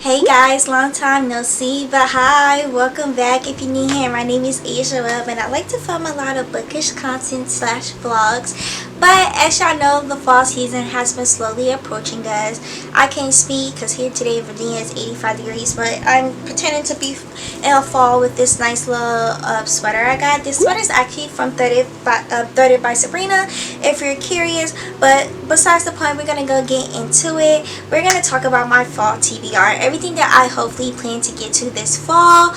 Hey guys, long time no see, but hi, welcome back. If you're new here, my name is Asia Webb and I like to film a lot of bookish content slash vlogs. But as y'all know, the fall season has been slowly approaching us. I can't speak because here today in Virginia is 85 degrees, but I'm pretending to be in fall with this nice little sweater I got. This sweater is actually from 30 by Sabrina, if you're curious. But besides the point, we're going to go get into it. We're going to talk about my fall TBR, everything that I hopefully plan to get to this fall.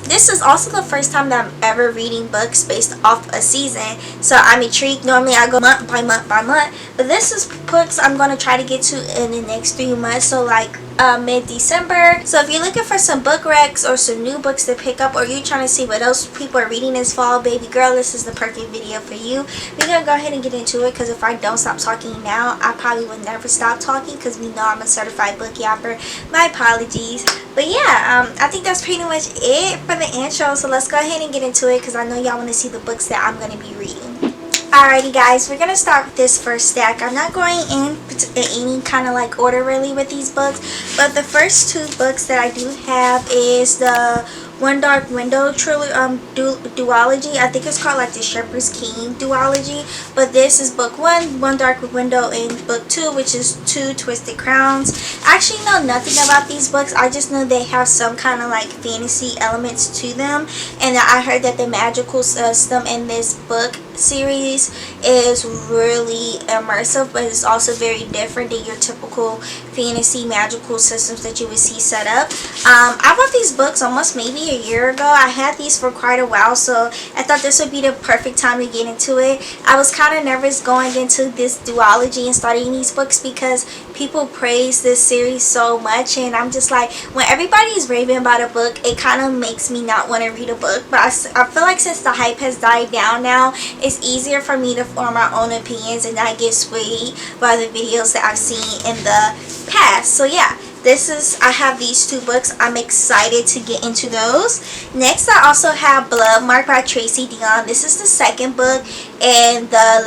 This is also the first time that I'm ever reading books based off a season, so I'm intrigued. Normally I go month by month by month, but this is books I'm going to try to get to in the next 3 months, so like mid-December. So if you're looking for some book recs or some new books to pick up, or you're trying to see what else people are reading this fall, baby girl, this is the perfect video for you. We're gonna go ahead and get into it, because if I don't stop talking now, I probably would never stop talking, because we know I'm a certified book yapper. My apologies. But yeah, I think that's pretty much it for the intro, so let's go ahead and get into it, because I know y'all want to see the books that I'm going to be reading. Alrighty guys, we're going to start with this first stack. I'm not going in any kind of like order really with these books, but the first 2 books that I do have is the One Dark Window duology. I think it's called like the Shepherd's King duology, but this is book 1, One Dark Window, and book 2, which is Two Twisted Crowns. I actually know nothing about these books. I just know they have some kind of like fantasy elements to them, and I heard that the magical system in this book series is really immersive, but it's also very different than your typical fantasy magical systems that you would see set up. I bought these books almost maybe a year ago. I had these for quite a while, so I thought this would be the perfect time to get into it. I was kind of nervous going into this duology and starting these books because people praise this series so much, and I'm just like, when everybody's raving about a book, it kind of makes me not want to read a book. But I feel like since the hype has died down now, it's easier for me to form my own opinions and not get swayed by the videos that I've seen in the past. So yeah, I have these 2 books. I'm excited to get into those. Next, I also have Blood Mark by Tracy Deonn. This is the second book in the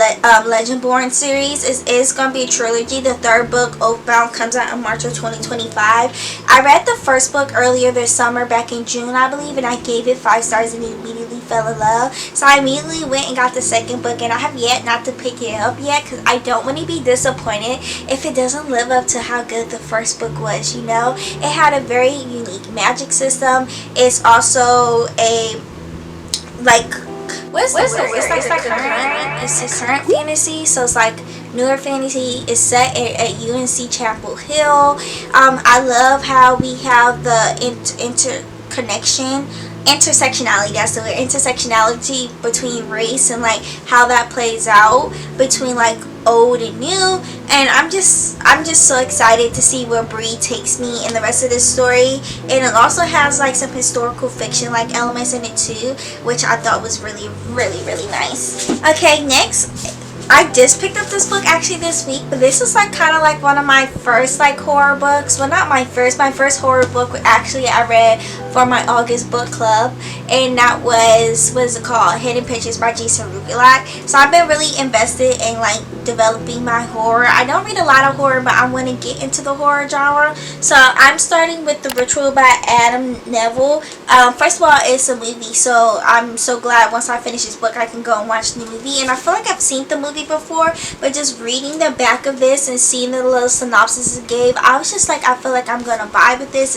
Legendborn series. It is going to be a trilogy. The 3rd book, Oathbound, comes out in March of 2025. I read the first book earlier this summer, back in June I believe, and I gave it 5 stars and immediately fell in love. So I immediately went and got the second book, and I have yet not to pick it up yet, because I don't want to be disappointed if it doesn't live up to how good the first book was. You know, it had a very unique magic system. It's also a like what's the word? It's like current. It's a current fantasy, so it's like newer fantasy. Is set at UNC Chapel Hill. I love how we have the intersectionality, that's the word, intersectionality between race, and like how that plays out between like old and new. And I'm just so excited to see where Bree takes me in the rest of this story. And it also has like some historical fiction like elements in it too, which I thought was really nice. Okay, next, I just picked up this book actually this week, but this is like kind of like one of my first like horror books. Well, not my first horror book actually I read for my August book club, and that was, what is it called, Hidden Pictures by Jason Rugelak. So I've been really invested in like developing my horror. I don't read a lot of horror, but I want to get into the horror genre. So I'm starting with The Ritual by Adam Neville. First of all, it's a movie, so I'm so glad once I finish this book I can go and watch the movie. And I feel like I've seen the movie before, but just reading the back of this and seeing the little synopsis it gave, I was just like, I feel like I'm gonna vibe with this.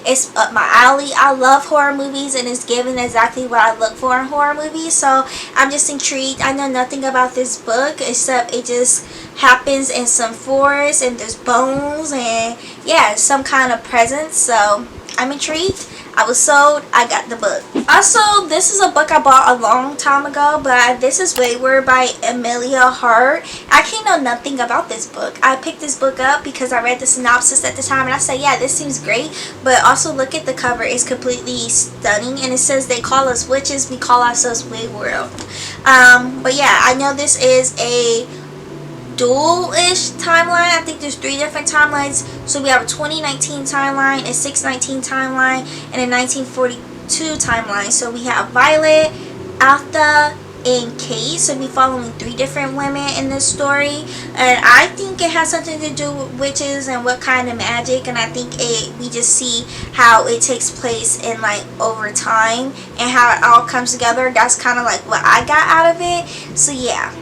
It's up my alley. I love horror movies, and it's given exactly what I look for in horror movies, so I'm just intrigued. I know nothing about this book except it just happens in some forest, and there's bones, and yeah, some kind of presence, so I'm intrigued. I was sold. I got the book. Also, this is a book I bought a long time ago, but this is Wayward by Amelia Hart. I actually know nothing about this book. I picked this book up because I read the synopsis at the time, and I said, yeah, this seems great. But also look at the cover. It's completely stunning, and it says, they call us witches, we call ourselves Wayward. But yeah, I know this is a dual-ish timeline. I think there's 3 different timelines. So we have a 2019 timeline, a 619 timeline, and a 1942 timeline. So we have Violet, Alpha, and Kate, so we following 3 different women in this story, and I think it has something to do with witches and what kind of magic, and I think we just see how it takes place in like over time and how it all comes together. That's kind of like what I got out of it. So yeah,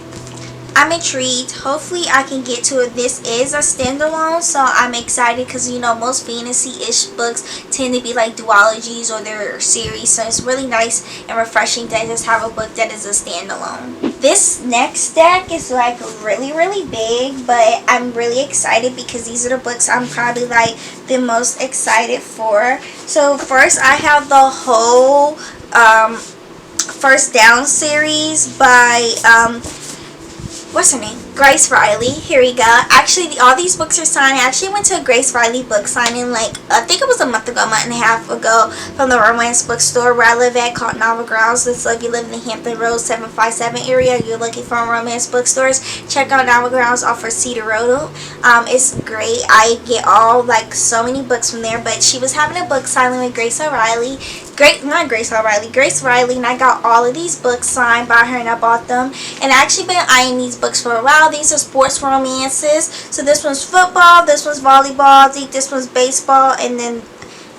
I'm intrigued. Hopefully I can get to it. This is a standalone, so I'm excited because, you know, most fantasy-ish books tend to be like duologies or they're series, so it's really nice and refreshing to just have a book that is a standalone. This next stack is like really big, but I'm really excited because these are the books I'm probably like the most excited for. So first I have the whole First Down series by what's her name? Grace Riley. Here we go. Actually, all these books are signed. I actually went to a Grace Riley book signing like, I think it was a month and a half ago from the romance bookstore where I live at called Novel Grounds. So if you live in the Hampton Road 757 area, you're looking for romance bookstores, check out Novel Grounds off of Cedar Road. It's great. I get all like so many books from there, but she was having a book signing with Grace Riley. Grace Riley, and I got all of these books signed by her and I bought them. And I actually been eyeing these books for a while. These are sports romances. So this one's football, this one's volleyball, I think this one's baseball, and then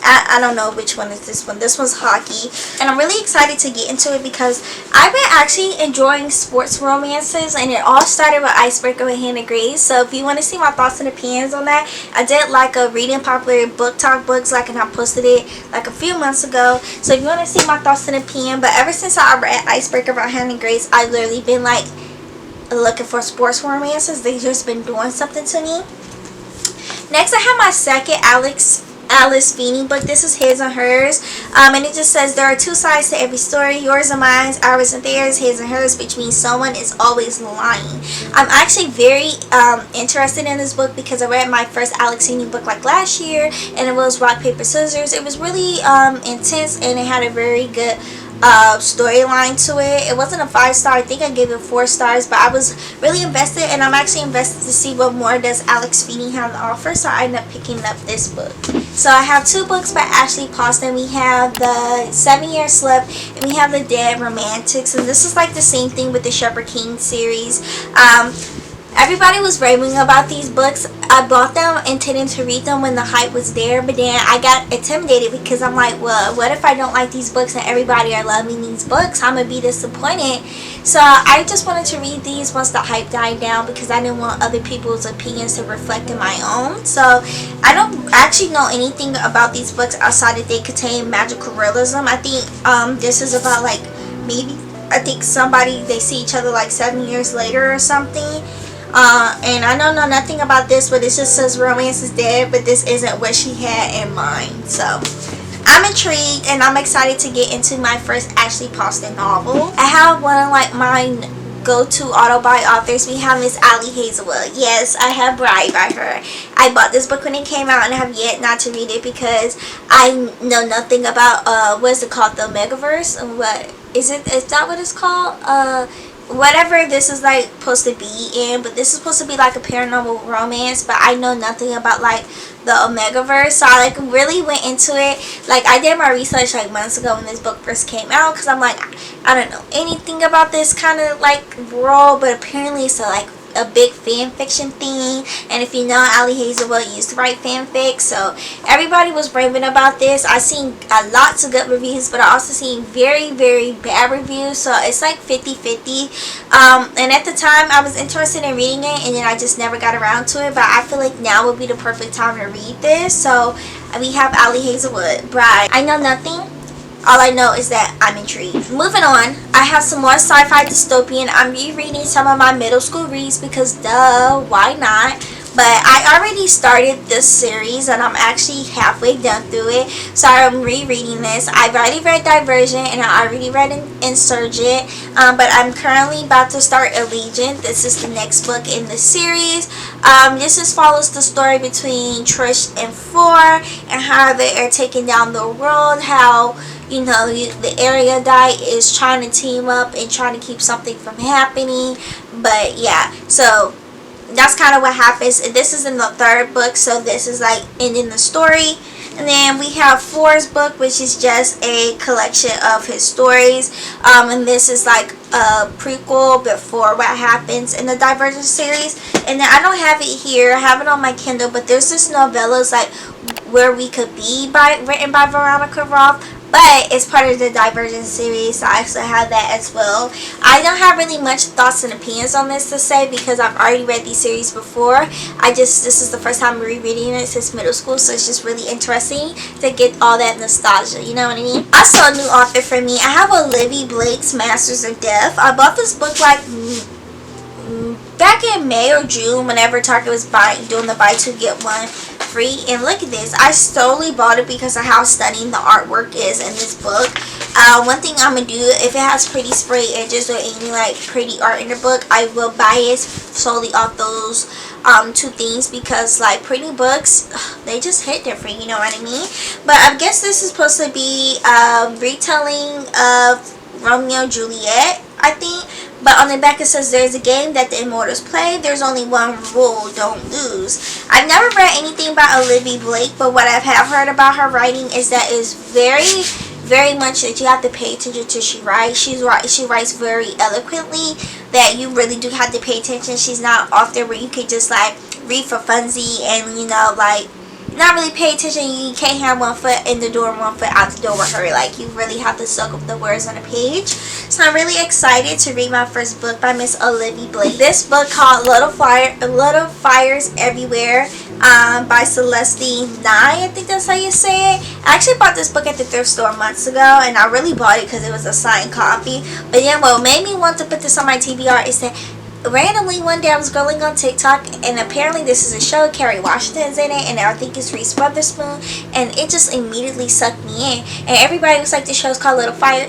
I don't know which one is this one. This one's hockey. And I'm really excited to get into it because I've been actually enjoying sports romances, and it all started with Icebreaker with Hannah Grace. So if you want to see my thoughts and opinions on that, I did like a reading popular book talk books like, and I posted it like a few months ago. So if you want to see my thoughts and opinion, but ever since I read Icebreaker by Hannah Grace, I've literally been like looking for sports romances. They've just been doing something to me. Next I have my second Alice Feeney book. This is His and Hers, and it just says there are 2 sides to every story, yours and mine, ours and theirs, his and hers, which means someone is always lying. I'm actually very interested in this book because I read my first Alex Feeney book like last year, and it was Rock Paper Scissors. It was really intense, and it had a very good storyline to it. It wasn't a 5-star. I think I gave it 4 stars, but I was really invested, and I'm actually invested to see what more does Alex Feeney have to offer, so I ended up picking up this book. So I have 2 books by Ashley Poston. We have the 7-Year Slip, and we have the Dead Romantics, and this is like the same thing with the Shepherd King series. Everybody was raving about these books. I bought them intending to read them when the hype was there, but then I got intimidated because I'm like, well, what if I don't like these books and everybody are loving these books? I'm gonna be disappointed. So I just wanted to read these once the hype died down because I didn't want other people's opinions to reflect in my own. So I don't actually know anything about these books outside that they contain magical realism. I think this is about like I think somebody, they see each other like 7 years later or something. And I don't know nothing about this, but it just says romance is dead, but this isn't what she had in mind. So I'm intrigued, and I'm excited to get into my first Ashley Poston novel. I have one of like my go-to auto-buy authors. We have Miss Allie Hazelwood. Yes, I have Bride by her. I bought this book when it came out and I have yet not to read it because I know nothing about what is it called, the Megaverse. What is it? Is that what it's called? Whatever this is like supposed to be in, but this is supposed to be like a paranormal romance, but I know nothing about like the Omegaverse, so I like really went into it. Like I did my research like months ago when this book first came out, because I'm like, I don't know anything about this kind of like world, but apparently it's a big fan fiction thing, and if you know, Allie Hazelwood used to write fanfic, so everybody was raving about this. I seen lots of good reviews, but I also seen very bad reviews, so it's like 50-50. And at the time I was interested in reading it, and then I just never got around to it, but I feel like now would be the perfect time to read this. So we have Allie Hazelwood, Bride. I know nothing. All I know is that I'm intrigued. Moving on, I have some more sci-fi dystopian. I'm rereading some of my middle school reads because duh, why not? But I already started this series and I'm actually halfway done through it. So I'm rereading this. I've already read Divergent and I already read Insurgent. But I'm currently about to start Allegiant. This is the next book in the series. This follows the story between Trish and Four and how they are taking down the world. How, you know, the Erudite is trying to team up and trying to keep something from happening. But yeah, so that's kind of what happens. This is in the 3rd book, so this is like ending the story. And then we have Four's book, which is just a collection of his stories. And this is like a prequel before what happens in the Divergent series. And then I don't have it here. I have it on my Kindle, but there's this novellas like Where We Could Be written by Veronica Roth. But it's part of the Divergent series, so I actually have that as well. I don't have really much thoughts and opinions on this to say because I've already read these series before. This is the first time I'm rereading it since middle school, so it's just really interesting to get all that nostalgia, you know what I mean? Also, a new author for me, I have Olivia Blake's Masters of Death. I bought this book like back in May or June whenever Target was doing the buy two get one free. And look at this, I solely bought it because of how stunning the artwork is in this book. One thing I'm gonna do, if it has pretty spray edges or any like pretty art in the book, I will buy it solely off those two things, because like pretty books, they just hit different, you know what I mean? But I guess this is supposed to be a retelling of Romeo and Juliet, I think. But on the back it says there's a game that the immortals play. There's only one rule, don't lose. I've never read anything about Olivia Blake, but what I have heard about her writing is that it's very much that you have to pay attention to she writes. She writes very eloquently, that you really do have to pay attention. She's not an author where you could just like read for funsies and, you know, like not really pay attention. You can't have one foot in the door and one foot out the door with her. Like, you really have to soak up the words on a page. So I'm really excited to read my first book by Miss Olivia Blake. This book called Little Fires Everywhere by Celestine Nye, I think that's how you say it. I actually bought this book at the thrift store months ago, and I really bought it because it was a signed copy. But yeah, what made me want to put this on my TBR is that randomly one day I was scrolling on TikTok, and apparently this is a show, Kerry Washington's in it, and I think it's Reese Witherspoon, and it just immediately sucked me in. And everybody was like, the show's called Little Fire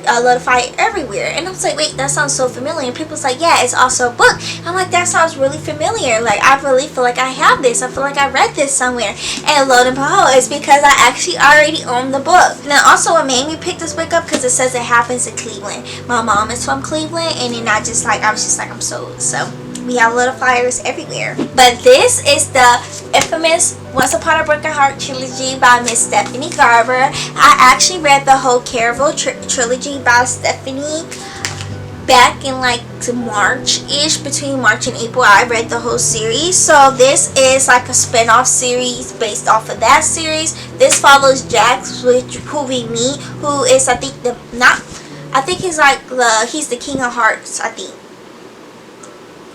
Everywhere, and I was like, wait, that sounds so familiar. And people was like, yeah, it's also a book. I'm like, that sounds really familiar. Like, I really feel like I have this. I feel like I read this somewhere. And lo and behold, it's because I actually already own the book. Now, also what made me pick this book up, because it says it happens in Cleveland. My mom is from Cleveland, and then I was just like, I'm sold. So we have Little Fires Everywhere. But this is the infamous Once Upon a Broken Heart trilogy by Miss Stephanie Garber. I actually read the whole Caraval trilogy by Stephanie back in like March-ish, between March and April. I read the whole series. So this is like a spin-off series based off of that series. This follows Jax, who we meet, who is he's the King of Hearts, I think.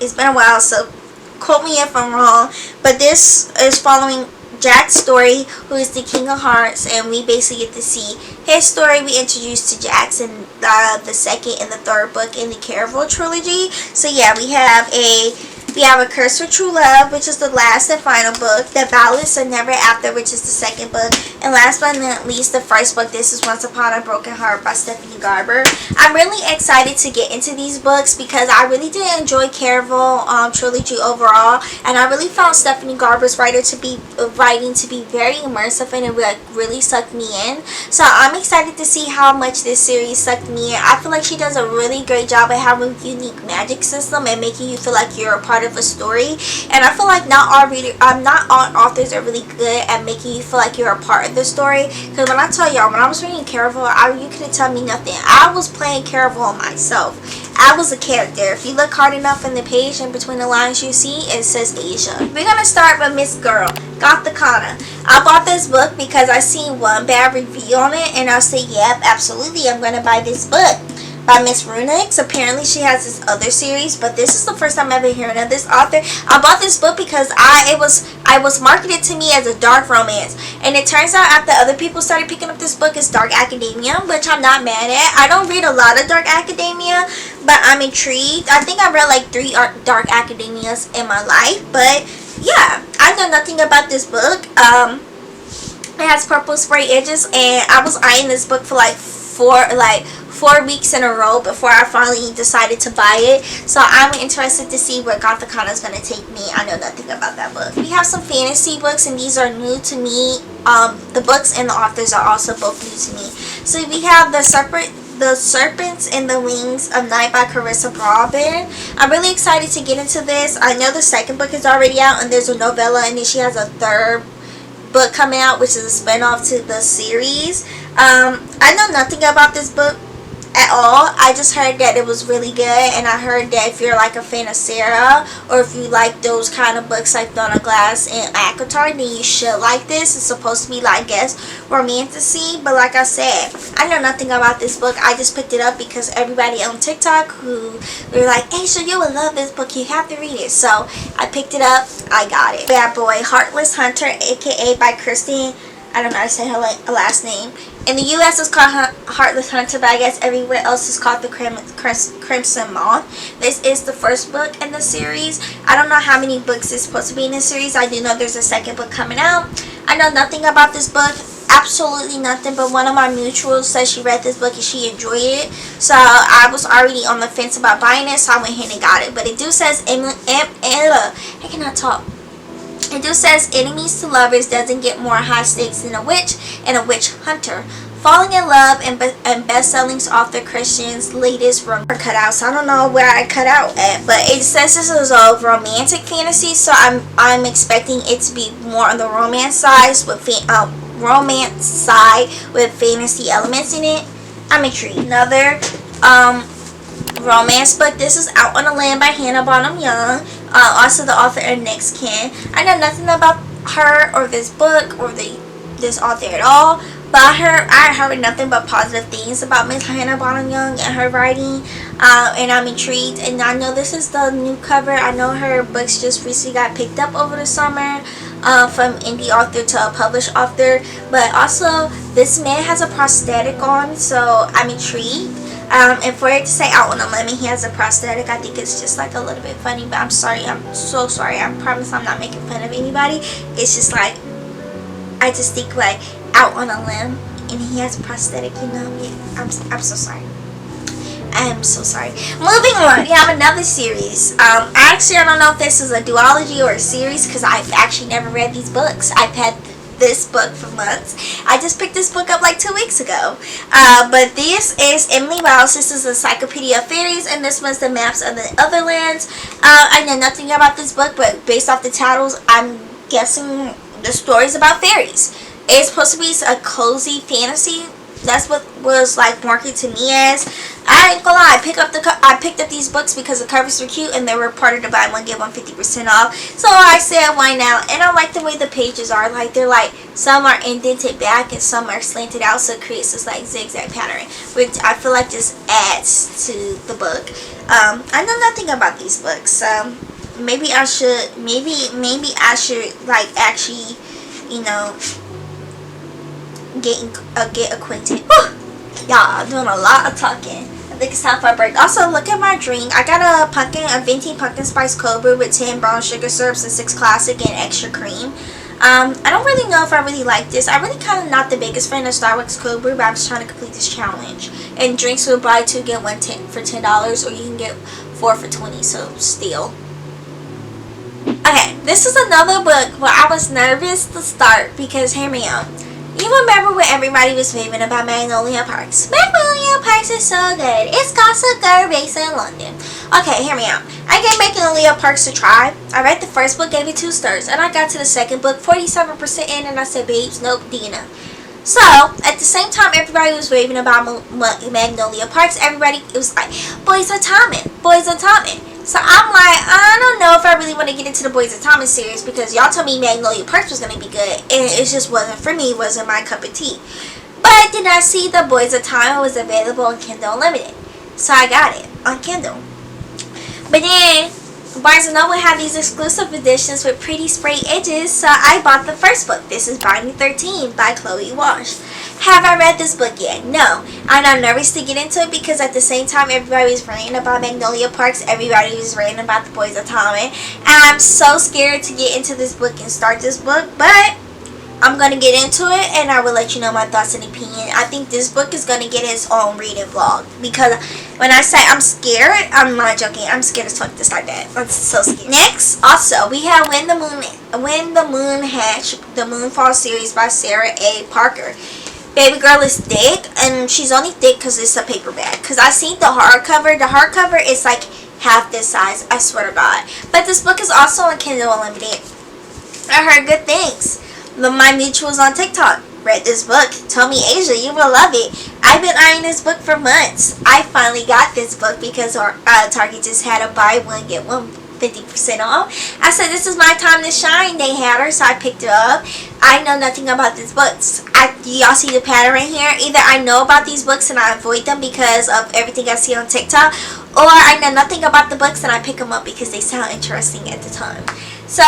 It's been a while, so quote me if I'm wrong, but this is following Jack's story, who is the King of Hearts, and we basically get to see his story. We introduced to Jax in the second and the third book in the Caraval trilogy. So yeah, we have a Curse for True Love, which is the last and final book. The Ballads of Never After, which is the second book. And last but not least, the first book. This is Once Upon a Broken Heart by Stephanie Garber. I'm really excited to get into these books because I really did enjoy Caraval trilogy overall. And I really found Stephanie Garber's writing to be very immersive, and it really sucked me in. So I'm excited to see how much this series sucked me in. I feel like she does a really great job at having a unique magic system and making you feel like you're a part of a story. And I feel like not all authors are really good at making you feel like you're a part of the story. Because when I tell y'all, when I was reading Caraval, you couldn't tell me nothing. I was playing Caraval myself. I was a character. If you look hard enough in the page, in between the lines you see, it says Asia. We're gonna start with Miss Girl, Gothicana. I bought this book because I seen one bad review on it, and I said, yep, absolutely, I'm gonna buy this book. By Miss Runix. Apparently she has this other series, but this is the first time I've ever hearing of this author. I bought this book because it was marketed to me as a dark romance, and it turns out after other people started picking up this book, it's dark academia, which I'm not mad at. I don't read a lot of dark academia, but I'm intrigued. I think I read like 3 dark academias in my life, but yeah, I know nothing about this book. It has purple spray edges, and I was eyeing this book for like 4 weeks in a row before I finally decided to buy it. So I'm interested to see where Gothicana is going to take me. I know nothing about that book. We have some fantasy books, and these are new to me. The books and the authors are also both new to me. So we have The Serpents and the Wings of Night by Carissa Braben. I'm really excited to get into this. I know the second book is already out, and there's a novella, and then she has a third book coming out, which is a spinoff to the series. I know nothing about this book at all. I just heard that it was really good, and I heard that if you're like a fan of Sarah, or if you like those kind of books like Throne of Glass and Akatar, then you should like this. It's supposed to be like, I guess, romantasy, but like I said, I know nothing about this book. I just picked it up because everybody on TikTok who were like, hey, so you would love this book, you have to read it. So I picked it up, I got it. Bad Boy, Heartless Hunter, aka by Christine, I don't know how to say her last name. In the U.S. it's called Heartless Hunter, but I guess everywhere else it's called the Crimson Moth. This is the first book in the series. I don't know how many books is supposed to be in this series. I do know there's a second book coming out. I know nothing about this book. Absolutely nothing, but one of my mutuals said she read this book and she enjoyed it. So I was already on the fence about buying it, so I went ahead and got it. But it do says, I cannot talk. It just says enemies to lovers doesn't get more high stakes than a witch and a witch hunter. Falling in love and best-selling author Christian's latest romance cut out. So I don't know where I cut out at, but it says this is a romantic fantasy. So I'm expecting it to be more on the romance side with fantasy elements in it. I'm intrigued. Another romance book. This is Out on a Limb by Hannah Bonham Young. Also the author of Next Kin. I know nothing about her or this book or this author at all. But I heard nothing but positive things about Miss Hannah Bonham Young and her writing. And I'm intrigued. And I know this is the new cover. I know her books just recently got picked up over the summer. From indie author to a published author. But also this man has a prosthetic on. So I'm intrigued. And for it to say Out on a Limb, he has a prosthetic, I think it's just like a little bit funny. But I'm sorry, I'm so sorry. I promise I'm not making fun of anybody. It's just like, I just think like Out on a Limb and he has a prosthetic, you know. Yeah, I'm so sorry. I am so sorry. Moving on, we have another series. Actually, I don't know if this is a duology or a series because I've actually never read these books. I've had this book for months. I just picked this book up like 2 weeks ago. But this is Emily Rowse. This is a Encyclopedia of Fairies, and this one's the Maps of the Other Lands. I know nothing about this book, but based off the titles, I'm guessing the story's about fairies. It's supposed to be a cozy fantasy. That's what was like marketed to me as. I ain't gonna lie, I picked up these books because the covers were cute and they were part of the buy one get one 50% off. So I said why not? And I like the way the pages are. Like they're like, some are indented back and some are slanted out, so it creates this like zigzag pattern, which I feel like just adds to the book. I know nothing about these books. Maybe I should like actually, you know, get acquainted. Y'all, I'm doing a lot of talking. I think it's time for a break. Also, look at my drink. I got a venti pumpkin spice cold brew with 10 brown sugar syrups and 6 classic and extra cream. I don't really know if I really like this. I really kind of not the biggest fan of Starbucks cold brew, but I'm just trying to complete this challenge. And drinks will buy 2 get 1 for $10, or you can get 4 for $20. So steal. Okay, this is another book where I was nervous to start because hear me out. You remember when everybody was raving about Magnolia Parks? Magnolia Parks is so good. It's Gossip Girl based in London. Okay, hear me out. I gave Magnolia Parks a try. I read the first book, gave it 2 stars. And I got to the second book, 47% in, and I said, babes, nope, Dina. So, at the same time everybody was raving about Magnolia Parks, it was like, Boys Are Tommen, Boys Are Tommen. So I'm like, I don't know if I really want to get into the Boys of Thomas series because y'all told me Magnolia Parks was going to be good. And it just wasn't for me. It wasn't my cup of tea. But then I see the Boys of Time was available on Kindle Unlimited. So I got it on Kindle. But then Barnes & Noble had these exclusive editions with pretty spray edges. So I bought the first book. This is Binding 13 by Chloe Walsh. Have I read this book yet? No. And I'm nervous to get into it because at the same time everybody was ranting about Magnolia Parks, everybody was ranting about the Boys of Tommen, and I'm so scared to get into this book and start this book, but I'm going to get into it and I will let you know my thoughts and opinion. I think this book is going to get its own reading vlog because when I say I'm scared, I'm not joking. I'm scared as fuck to start that. I'm so scared. Next, also, we have When the Moon Hatched, the Moonfall series by Sarah A. Parker. Baby girl is thick, and she's only thick because it's a paperback. Because I seen the hardcover. The hardcover is like half this size, I swear to God. But this book is also on Kindle Unlimited. I heard good things. My mutuals on TikTok read this book, told me, Asia, you will love it. I've been eyeing this book for months. I finally got this book because our Target just had a buy one get one 50% off. I said, this is my time to shine. They had her, so I picked it up. I know nothing about these books. Y'all see the pattern right here? Either I know about these books and I avoid them because of everything I see on TikTok, or I know nothing about the books and I pick them up because they sound interesting at the time. So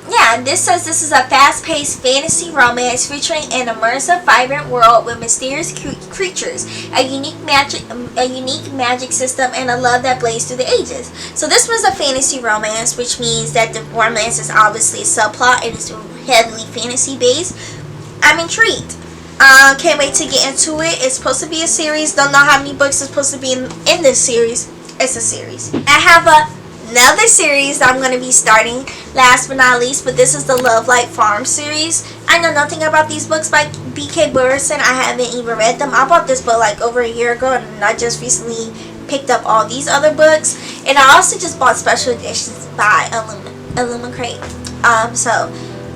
yeah, this says this is a fast-paced fantasy romance featuring an immersive, vibrant world with mysterious creatures, a unique magic system, and a love that blazes through the ages. So this was a fantasy romance, which means that the romance is obviously a subplot and it's heavily fantasy-based. I'm intrigued. Can't wait to get into it. It's supposed to be a series. Don't know how many books are supposed to be in this series. It's a series. I have another series that I'm going to be starting, last but not least, but this is the Love Light Farm series. I know nothing about these books by B.K. Burrison. I haven't even read them. I bought this book like over a year ago, and I just recently picked up all these other books. And I also just bought special editions by Illumicrate.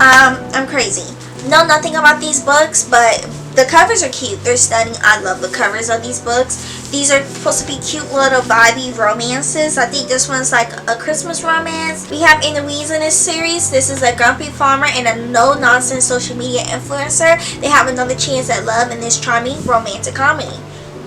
I'm crazy. Know nothing about these books, but the covers are cute. They're stunning. I love the covers of these books. These are supposed to be cute little vibey romances. I think this one's like a Christmas romance. We have Eloise in this series. This is a grumpy farmer and a no-nonsense social media influencer. They have another chance at love in this charming romantic comedy.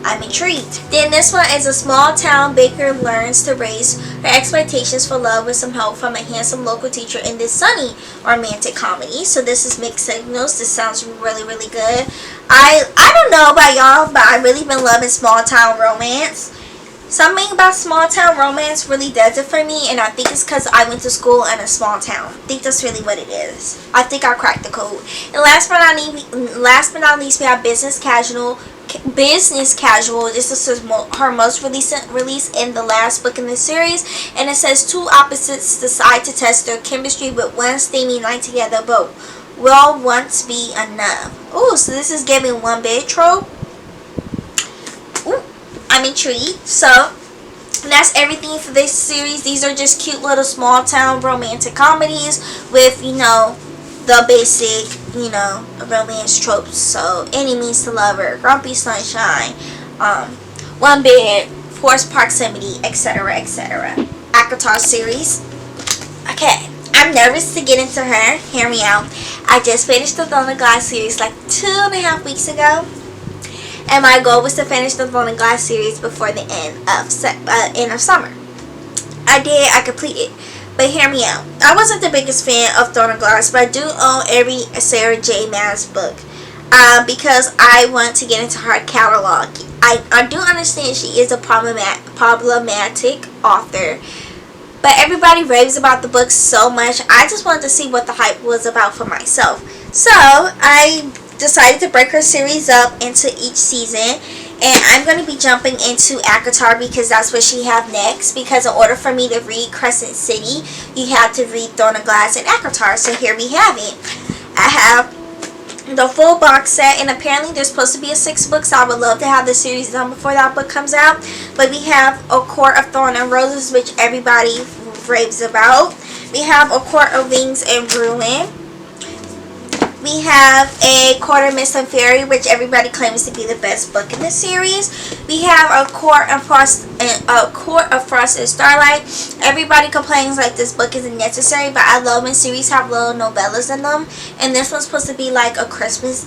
I'm intrigued. Then this one is a small town baker learns to raise her expectations for love with some help from a handsome local teacher in this sunny romantic comedy. So this is Mixed Signals. This sounds really, really good. I don't know about y'all, but I've really been loving small town romance. Something about small town romance really does it for me, and I think it's because I went to school in a small town. I think that's really what it is. I think I cracked the code. And last but not least, we have Business Casual. This is her most recent release in the last book in the series, and it says two opposites decide to test their chemistry with one steamy night together, but will once be enough. Ooh, so this is giving one bed trope. Ooh, I'm intrigued. So that's everything for this series. These are just cute little small town romantic comedies with, you know, the basic, you know, romance tropes. So any means to lover, grumpy sunshine, one bed, forced proximity, etc., etc. ACOTAR series. Okay, I'm nervous to get into her. Hear me out. I just finished the Throne of Glass series like 2.5 weeks ago, and my goal was to finish the Throne of Glass series before the end of summer. I did. I completed. But hear me out. I wasn't the biggest fan of Throne of Glass, but I do own every Sarah J. Maas book because I want to get into her catalog. I do understand she is a problematic author, but everybody raves about the book so much. I just wanted to see what the hype was about for myself. So I decided to break her series up into each season. And I'm going to be jumping into ACOTAR because that's what she have next. Because in order for me to read Crescent City, you have to read Throne of Glass and ACOTAR. So here we have it. I have the full box set, and apparently there's supposed to be a 6 books. So I would love to have the series done before that book comes out. But we have A Court of Thorn and Roses, which everybody raves about. We have A Court of Wings and Ruin. We have A Court of Mist and Fairy, which everybody claims to be the best book in the series. We have A Court of Frost and Starlight. Everybody complains like this book isn't necessary, but I love when series have little novellas in them. And this one's supposed to be like a Christmas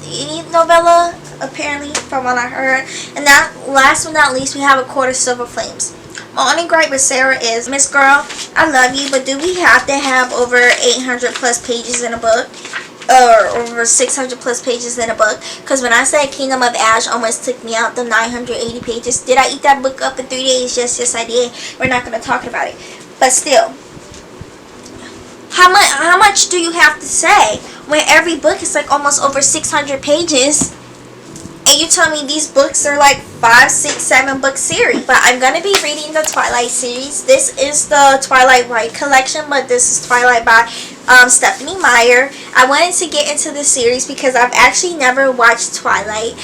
novella, apparently, from what I heard. And now, last but not least, we have A Court of Silver Flames. My only gripe with Sarah is, Miss Girl, I love you, but do we have to have over 800 plus pages in a book? Or over 600 plus pages in a book? Because when I said Kingdom of Ash almost took me out the 980 pages, did I eat that book up in 3 days? Yes, I did. We're not going to talk about it. But still, how much do you have to say when every book is like almost over 600 pages? And you tell me these books are like 5, 6, 7 book series. But I'm going to be reading the Twilight series. This is the Twilight White collection, but this is Twilight by Stephanie Meyer. I wanted to get into this series because I've actually never watched Twilight.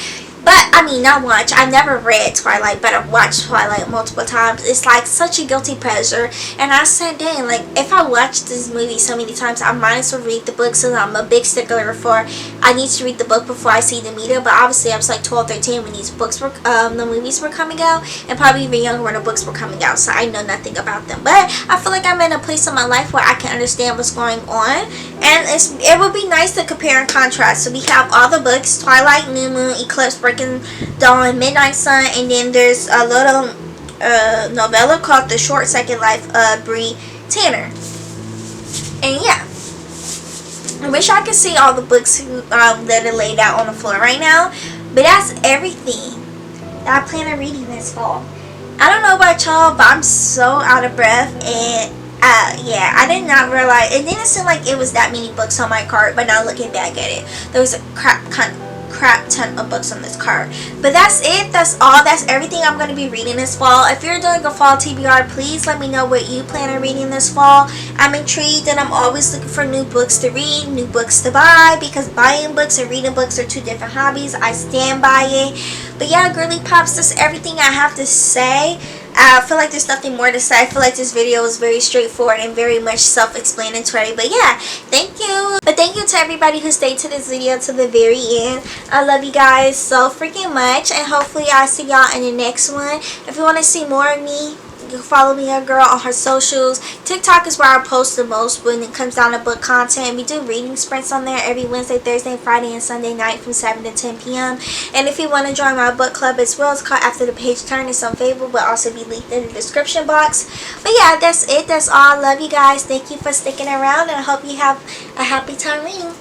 But I mean, not watch. I've never read Twilight, but I've watched Twilight multiple times. It's like such a guilty pleasure. And I said, dang, like if I watch this movie so many times, I might as well read the book. So I'm a big stickler for I need to read the book before I see the media. But obviously, I was like 12, 13 when these books were, the movies were coming out, and probably even younger when the books were coming out. So I know nothing about them. But I feel like I'm in a place in my life where I can understand what's going on, and it would be nice to compare and contrast. So we have all the books: Twilight, New Moon, Eclipse, Breaking Dawn, Midnight Sun, and then there's a little novella called The Short Second Life of Bree Tanner. And yeah, I wish I could see all the books that are laid out on the floor right now, but that's everything that I plan on reading this fall. I don't know about y'all, but I'm so out of breath, and yeah, I did not realize, it didn't seem like it was that many books on my cart, but now looking back at it, there was a crap ton of books on this cart. But that's it. That's all. That's everything I'm going to be reading this fall. If you're doing a fall TBR, please let me know what you plan on reading this fall. I'm intrigued, and I'm always looking for new books to read, new books to buy, because buying books and reading books are two different hobbies. I stand by it. But yeah, girly pops, that's everything I have to say. I feel like there's nothing more to say. I feel like this video was very straightforward and very much self-explanatory. But yeah, thank you. But thank you to everybody who stayed to this video to the very end. I love you guys so freaking much. And hopefully I'll see y'all in the next one. If you want to see more of me, you can follow me, your girl, on her socials. TikTok is where I post the most when it comes down to book content. We do reading sprints on there every Wednesday, Thursday, Friday, and Sunday night from 7 to 10 p.m. And if you want to join my book club as well, it's called After the Page Turn. It's on Facebook, but also be linked in the description box. But yeah, that's it. That's all. I love you guys. Thank you for sticking around, and I hope you have a happy time reading.